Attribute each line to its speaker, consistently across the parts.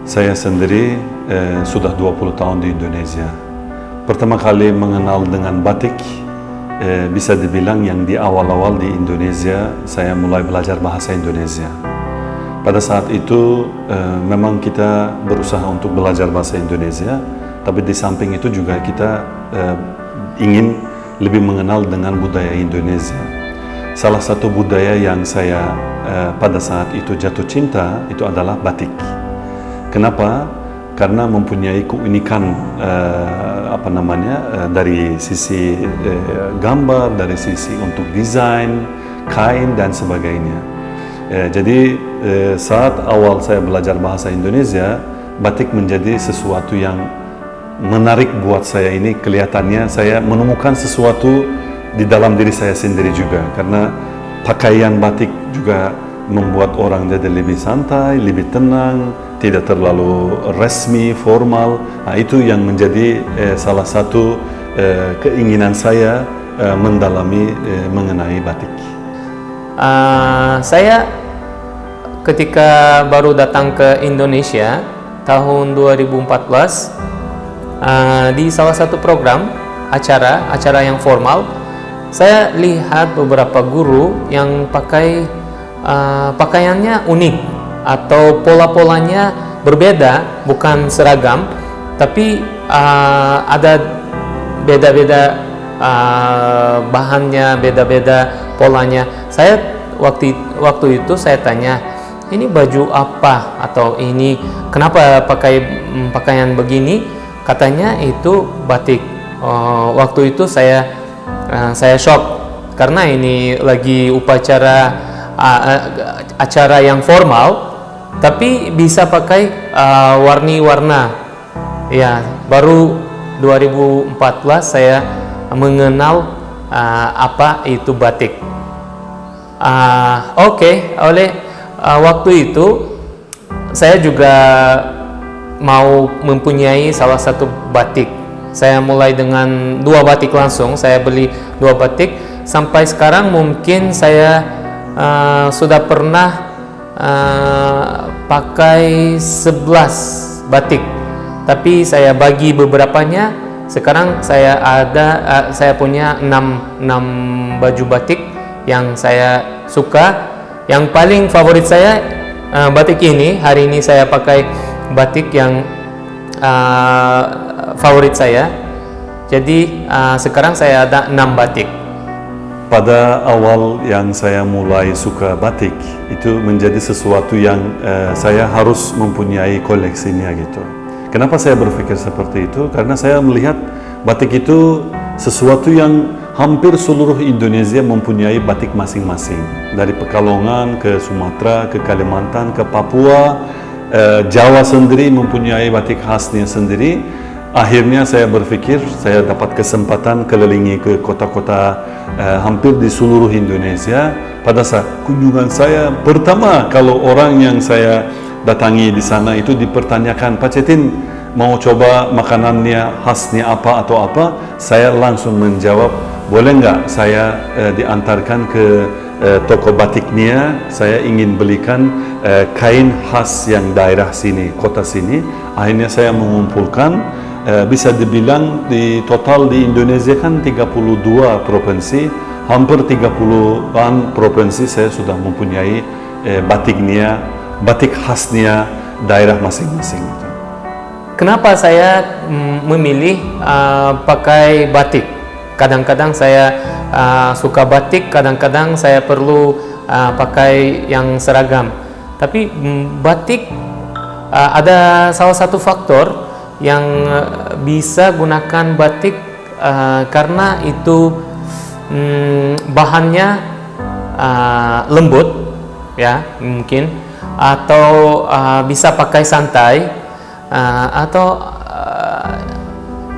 Speaker 1: Saya sendiri sudah 20 tahun di Indonesia. Pertama kali mengenal dengan batik, bisa dibilang yang di awal-awal di Indonesia, saya mulai belajar bahasa Indonesia. Pada saat itu memang kita berusaha untuk belajar bahasa Indonesia, tapi di samping itu juga kita ingin lebih mengenal dengan budaya Indonesia. Salah satu budaya yang saya pada saat itu jatuh cinta itu adalah batik. Kenapa? Karena mempunyai keunikan dari sisi gambar, dari sisi untuk desain, kain dan sebagainya. Jadi saat awal saya belajar bahasa Indonesia, batik menjadi sesuatu yang menarik buat saya. Ini kelihatannya saya menemukan sesuatu di dalam diri saya sendiri juga, karena pakaian batik juga membuat orang jadi lebih santai, lebih tenang, tidak terlalu resmi, formal. Nah, itu yang menjadi salah satu keinginan saya mendalami mengenai batik.
Speaker 2: Saya ketika baru datang ke Indonesia tahun 2014 di salah satu program acara yang formal, saya lihat beberapa guru yang pakai pakaiannya unik atau pola-polanya berbeda, bukan seragam, tapi ada beda-beda bahannya, beda-beda polanya. Saya waktu itu saya tanya, ini baju apa, atau ini kenapa pakai pakaian begini? Katanya itu batik. Waktu itu saya shock, karena ini lagi acara yang formal, tapi bisa pakai warna-warna. Ya, baru 2014 saya mengenal apa itu batik. Oleh waktu itu saya juga mau mempunyai salah satu batik. Saya mulai dengan 2 batik langsung. Saya beli 2 batik. Sampai sekarang mungkin saya sudah pernah pakai 11 batik, tapi saya bagi beberapanya. Sekarang saya punya 6 baju batik yang saya suka. Yang paling favorit saya batik ini. Hari ini saya pakai batik yang favorit saya. Jadi sekarang saya ada 6 batik.
Speaker 1: Pada awal yang saya mulai suka batik, itu menjadi sesuatu yang saya harus mempunyai koleksinya gitu. Kenapa saya berpikir seperti itu? Karena saya melihat batik itu sesuatu yang hampir seluruh Indonesia mempunyai batik masing-masing. Dari Pekalongan ke Sumatera, ke Kalimantan, ke Papua, Jawa sendiri mempunyai batik khasnya sendiri. Akhirnya saya berpikir, saya dapat kesempatan kelilingi ke kota-kota hampir di seluruh Indonesia. Pada saat kunjungan saya pertama, kalau orang yang saya datangi di sana itu dipertanyakan, Pak Cetin mau coba makanannya khasnya apa atau apa, saya langsung menjawab, boleh nggak saya diantarkan ke toko batiknya, saya ingin belikan kain khas yang daerah sini, kota sini. Akhirnya saya mengumpulkan, bisa dibilang di total di Indonesia kan 32 provinsi, hampir 30-an provinsi saya sudah mempunyai batiknya, batik khasnya daerah masing-masing.
Speaker 2: Kenapa saya memilih pakai batik? Kadang-kadang saya suka batik, kadang-kadang saya perlu pakai yang seragam. Tapi batik ada salah satu faktor yang bisa gunakan batik karena itu bahannya lembut, ya mungkin, atau bisa pakai santai, atau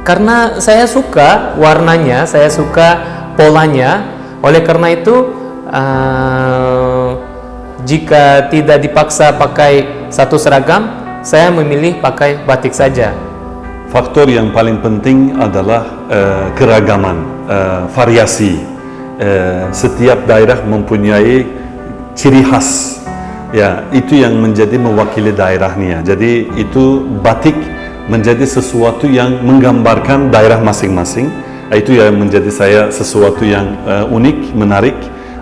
Speaker 2: karena saya suka warnanya, saya suka polanya. Oleh karena itu jika tidak dipaksa pakai satu seragam, saya memilih pakai batik saja.
Speaker 1: Faktor yang paling penting adalah keragaman, variasi. Setiap daerah mempunyai ciri khas. Ya, itu yang menjadi mewakili daerahnya. Jadi itu batik menjadi sesuatu yang menggambarkan daerah masing-masing. Itu yang menjadi saya sesuatu yang unik, menarik.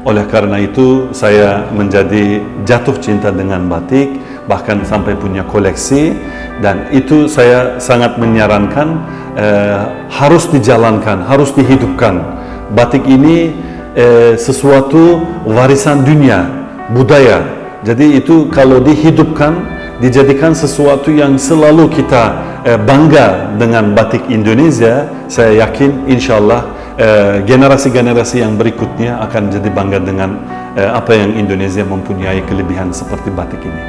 Speaker 1: Oleh karena itu saya menjadi jatuh cinta dengan batik, bahkan sampai punya koleksi. Dan itu saya sangat menyarankan harus dijalankan, harus dihidupkan. Batik ini sesuatu warisan dunia, budaya. Jadi itu kalau dihidupkan, dijadikan sesuatu yang selalu kita bangga dengan batik Indonesia, saya yakin insya Allah generasi-generasi yang berikutnya akan jadi bangga dengan apa yang Indonesia mempunyai kelebihan seperti batik ini.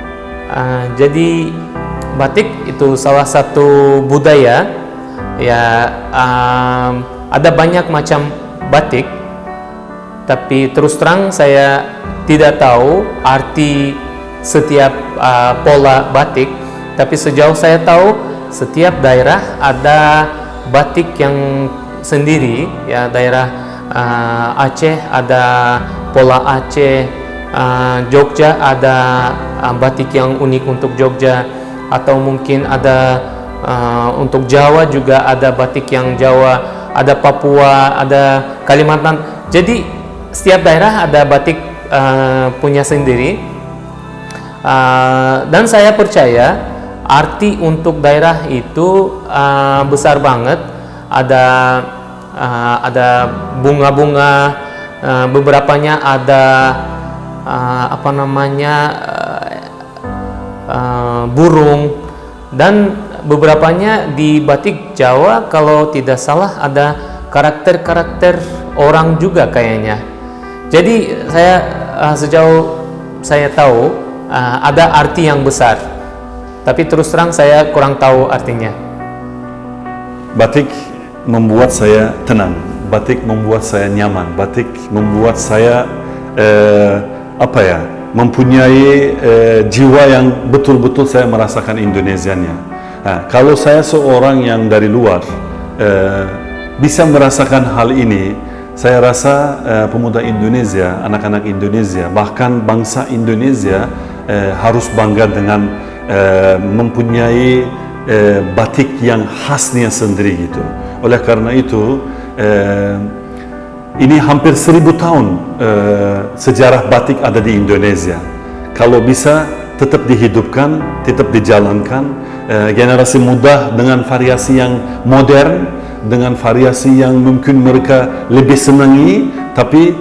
Speaker 2: Jadi batik itu salah satu budaya ya. Ada banyak macam batik, tapi terus terang saya tidak tahu arti setiap pola batik. Tapi sejauh saya tahu, setiap daerah ada batik yang sendiri ya. Daerah Aceh ada pola Aceh, Jogja ada batik yang unik untuk Jogja, atau mungkin ada untuk Jawa juga ada batik yang Jawa, ada Papua, ada Kalimantan. Jadi setiap daerah ada batik punya sendiri. Dan saya percaya arti untuk daerah itu besar banget. Ada bunga-bunga, beberapanya ada burung, dan beberapanya di batik Jawa kalau tidak salah ada karakter-karakter orang juga kayaknya. Jadi saya sejauh saya tahu ada arti yang besar, tapi terus terang saya kurang tahu artinya.
Speaker 1: Batik membuat saya tenang, batik membuat saya nyaman, batik membuat saya mempunyai jiwa yang betul-betul saya merasakan Indonesianya. Kalau saya seorang yang dari luar bisa merasakan hal ini, saya rasa pemuda Indonesia, anak-anak Indonesia, bahkan bangsa Indonesia harus bangga dengan mempunyai batik yang khasnya sendiri gitu. Oleh karena itu ini hampir 1000 tahun sejarah batik ada di Indonesia. Kalau bisa tetap dihidupkan, tetap dijalankan, generasi muda dengan variasi yang modern, dengan variasi yang mungkin mereka lebih senangi, tapi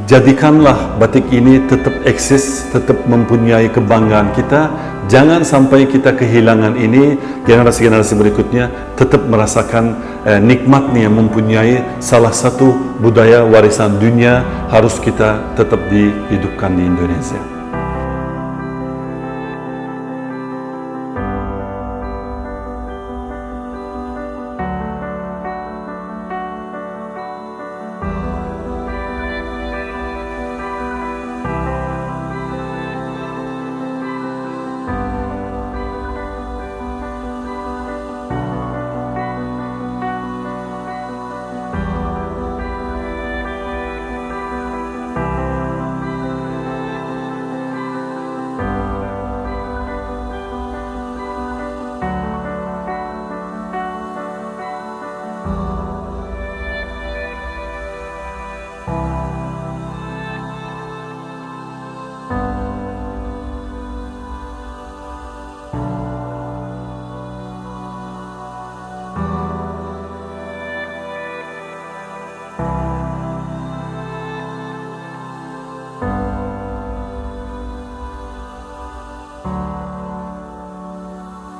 Speaker 1: jadikanlah batik ini tetap eksis, tetap mempunyai kebanggaan kita. Jangan sampai kita kehilangan ini, generasi-generasi berikutnya tetap merasakan nikmatnya mempunyai salah satu budaya warisan dunia, harus kita tetap dihidupkan di Indonesia.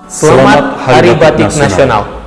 Speaker 2: Selamat Hari Batik Nasional.